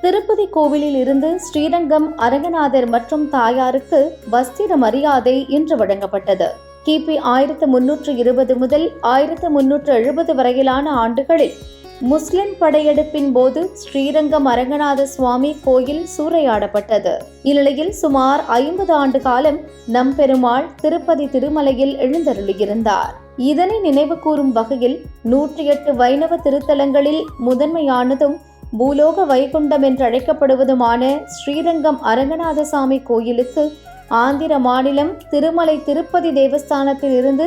திருப்பதி கோவிலில் இருந்து ஸ்ரீரங்கம் அரங்கநாதர் மற்றும் தாயாருக்கு வஸ்திர மரியாதை இன்று வழங்கப்பட்டது. கிபி 1320 முதல் 1370 வரையிலான ஆண்டுகளில் முஸ்லிம் படையெடுப்பின் போது ஸ்ரீரங்கம் அரங்கநாத சுவாமி கோயில் சூறையாடப்பட்டது. இந்நிலையில் சுமார் 50 ஆண்டு காலம் நம்பெருமாள் திருப்பதி திருமலையில் எழுந்தருளியிருந்தார். இதனை நினைவு கூறும் வகையில் 108 வைணவ திருத்தலங்களில் முதன்மையானதும் பூலோக வைகுண்டம் என்றழைக்கப்படுவதுமான ஸ்ரீரங்கம் அரங்கநாதசாமி கோயிலுக்கு ஆந்திர மாநிலம் திருமலை திருப்பதி தேவஸ்தானத்தில் இருந்து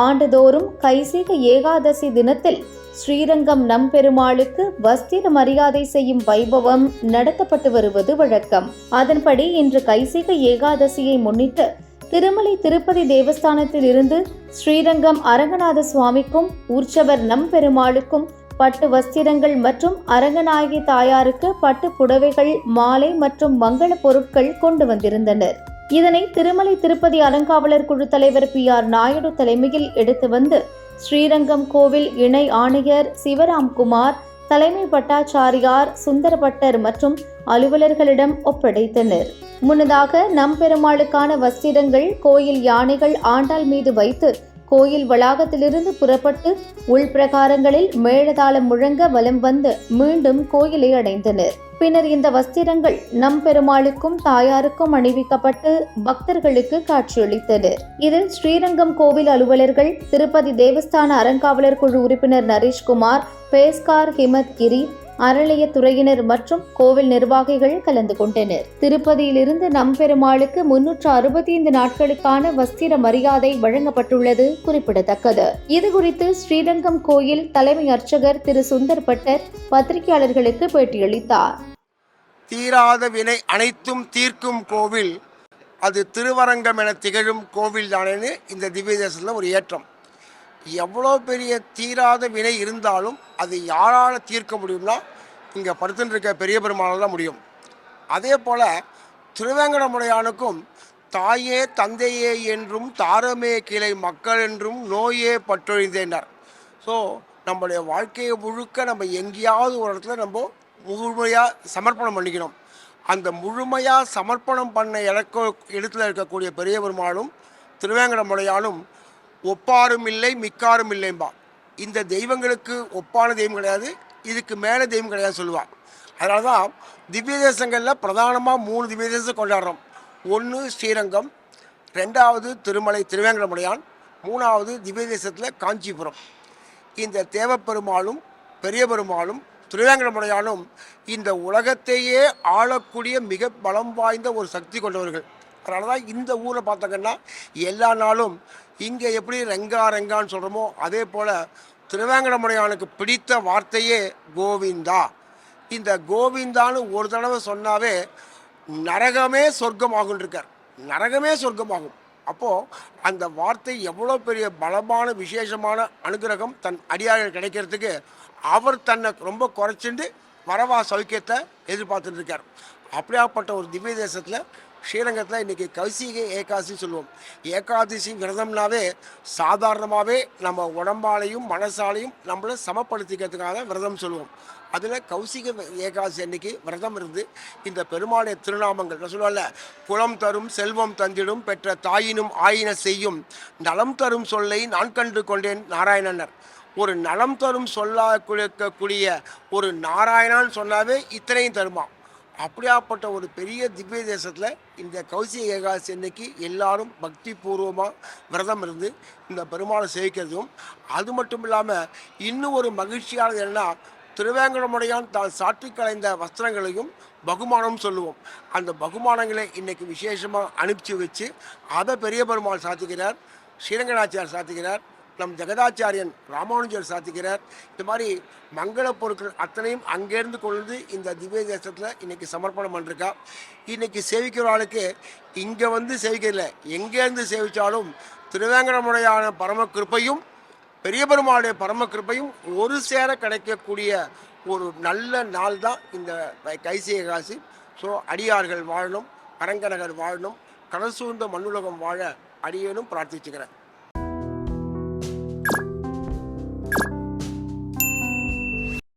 ஆண்டுதோறும் கைசிக ஏகாதசி தினத்தில் ஸ்ரீரங்கம் நம்பெருமாளுக்கு வஸ்திர மரியாதை செய்யும் வைபவம் நடத்தப்பட்டு வருவது வழக்கம். அதன்படி இன்று கைசிக ஏகாதசியை முன்னிட்டு திருமலை திருப்பதி தேவஸ்தானத்தில் இருந்து ஸ்ரீரங்கம் அரங்கநாத சுவாமிக்கும் உற்சவர் நம்பெருமாளுக்கும் பட்டு வஸ்திரங்கள் மற்றும் அரங்கநாயகி தாயாருக்கு பட்டு புடவைகள், மாலை மற்றும் மங்கள பொருட்கள் கொண்டு வந்திருந்தனர். இதனை திருமலை திருப்பதி அறங்காவலர் குழு தலைவர் PR நாயுடு தலைமையில் எடுத்து வந்து ஸ்ரீரங்கம் கோவில் இணை ஆணையர் சிவராம்குமார், தலைமை பட்டாச்சாரியார் சுந்தரபட்டர் மற்றும் அலுவலர்களிடம் ஒப்படைத்தனர். முன்னதாக நம்பெருமாளுக்கான வஸ்திரங்கள் கோயில் யானைகள் ஆண்டாள் மீது வைத்து கோயில் வளாகத்திலிருந்து புறப்பட்டு உள்பிரகாரங்களில் மேளதாளம் முழங்க வலம் வந்து மீண்டும் கோயிலை அடைந்தனர். பின்னர் இந்த வஸ்திரங்கள் நம்பெருமாளுக்கும் தாயாருக்கும் அணிவிக்கப்பட்டு பக்தர்களுக்கு காட்சியளித்தனர். இதில் ஸ்ரீரங்கம் கோவில் அலுவலர்கள், திருப்பதி தேவஸ்தான அறங்காவலர் குழு உறுப்பினர் நரேஷ்குமார், பேஸ்கார் ஹிமத் கிரி, அறநிலையத்துறையினர் மற்றும் கோவில் நிர்வாகிகள் கலந்து கொண்டனர். திருப்பதியிலிருந்து நம்பெருமாளுக்கு 365 நாட்களுக்கான வஸ்திர மரியாதை வழங்கப்பட்டுள்ளது குறிப்பிடத்தக்கது. இதுகுறித்து ஸ்ரீரங்கம் கோயில் தலைமை அர்ச்சகர் திரு சுந்தர் பட்டர் பத்திரிகையாளர்களுக்கு பேட்டியளித்தார். தீராத வினை அனைத்தும் தீர்க்கும் கோவில் அது திருவரங்கம் என திகழும் கோவில் தானேன்னு இந்த திவ்ய தேசத்தில் ஒரு ஏற்றம். எவ்வளோ பெரிய தீராத வினை இருந்தாலும் அது யாரால் தீர்க்க முடியும்னா இங்கே படுத்துட்டு இருக்க பெரிய பெருமாளால் தான் முடியும். அதே போல் திருவேங்கடமுடையானுக்கும் தாயே தந்தையே என்றும் தாரமே கிளை மக்கள் என்றும் நோயே பற்றொழிந்தேனார். ஸோ நம்மளுடைய வாழ்க்கையை முழுக்க நம்ம எங்கேயாவது ஒரு இடத்துல நம்ம முழுமையாக சமர்ப்பணம் பண்ணிக்கணும். அந்த முழுமையாக சமர்ப்பணம் பண்ண இடத்துல இருக்கக்கூடிய பெரிய பெருமாளும் திருவேங்கடமுடையானும் ஒப்பாரும் இல்லை மிக்காரும் இல்லைம்பா. இந்த தெய்வங்களுக்கு ஒப்பான தெய்வம் கிடையாது, இதுக்கு மேலே தெய்வம் கிடையாது சொல்லுவாள். அதனால தான் திவ்ய தேசங்களில் பிரதானமாக 3 திவ்ய தேசம் கொண்டாடுறோம். 1 ஸ்ரீரங்கம், 2வது திருமலை திருவேங்கடமுடையான், 3வது திவ்ய தேசத்தில் காஞ்சிபுரம். இந்த தேவப்பெருமாளும் பெரிய பெருமாளும் திருவேங்கடமுடையானும் இந்த உலகத்தையே ஆளக்கூடிய மிக பலம் வாய்ந்த ஒரு சக்தி கொண்டவர்கள். அதனால தான் இந்த ஊரை பார்த்தாங்கன்னா எல்லா நாளும் இங்கே எப்படி ரெங்கா ரெங்கான்னு சொல்கிறோமோ அதே போல் திருவேங்கடமுடையானுக்கு பிடித்த வார்த்தையே கோவிந்தா. இந்த கோவிந்தான்னு ஒரு தடவை சொன்னாவே நரகமே சொர்க்கமாகும் இருக்கார். நரகமே சொர்க்கமாகும். அப்போது அந்த வார்த்தை எவ்வளோ பெரிய பலமான விசேஷமான அனுகிரகம் தன் அடியார்கள் கிடைக்கிறதுக்கு அவர் தன்னை ரொம்ப குறைச்சிட்டு வரவா சௌக்கியத்தை எதிர்பார்த்துட்டு இருக்கார். அப்படியாப்பட்ட ஒரு திவ்ய தேசத்தில் ஸ்ரீரங்கத்தில் இன்றைக்கி கௌசிக ஏகாதசி சொல்லுவோம். ஏகாதசி விரதம்னாவே சாதாரணமாகவே நம்ம உடம்பாலையும் மனசாலையும் நம்மளை சமப்படுத்திக்கிறதுக்காக விரதம் சொல்லுவோம். அதில் கௌசிக ஏகாதசி அன்னைக்கு விரதம் இருந்து இந்த பெருமாளுடைய திருநாமங்கள் நான் சொல்லுவாங்கல்ல, குலம் தரும் செல்வம் தந்திடும் பெற்ற தாயினும் ஆயின செய்யும் நலம் தரும் சொல்லை நான் கண்டு கொண்டேன் நாராயணனர். ஒரு நலம் தரும் சொல்லா கொடுக்கக்கூடிய ஒரு நாராயணான்னு சொன்னாவே இத்தனையும் தருமா. அப்படியாப்பட்ட ஒரு பெரிய திவ்ய தேசத்தில் இந்த கௌசிக ஏகாதசி அன்னைக்கு எல்லாரும் பக்தி பூர்வமாக விரதம் இருந்து இந்த பெருமாளை சேவிக்கிறதும், அது மட்டும் இல்லாமல் இன்னும் ஒரு மகிழ்ச்சியானது என்னன்னா, திருவேங்கடமுடையான் தான் சாற்றி கலைந்த வஸ்திரங்களையும் பகுமானம் சொல்லுவோம். அந்த பகுமானங்களை இன்றைக்கி விசேஷமாக அனுப்பிச்சி வச்சு அதை பெரிய பெருமாள் சாத்திக்கிறார், ஸ்ரீரங்கநாச்சியார் சாத்திக்கிறார், நம் ஜெகதாச்சாரியன் ராமானுஜர் சாத்திக்கிறார். இந்த மாதிரி மங்கள பொருட்கள் அத்தனையும் அங்கேருந்து கொண்டு இந்த திவ்ய தேசத்தில் இன்றைக்கி சமர்ப்பணம் பண்ணிருக்கா. இன்றைக்கி சேவிக்கிறவர்களுக்கு இங்கே வந்து சேவிக்கல, எங்கேருந்து சேவித்தாலும் திருவேங்கடமுடையான பரம கிருப்பையும் பெரிய பெருமாளுடைய பரம கிருப்பையும் ஒரு சேர கிடைக்கக்கூடிய ஒரு நல்ல நாள் தான் இந்த கைசிக ஏகாதசி. ஸோ அடியார்கள் வாழணும், அரங்கநகர் வாழணும், கடல் சூழ்ந்த மண்ணுலகம் வாழ அடியேனும் பிரார்த்திச்சுக்கிறேன்.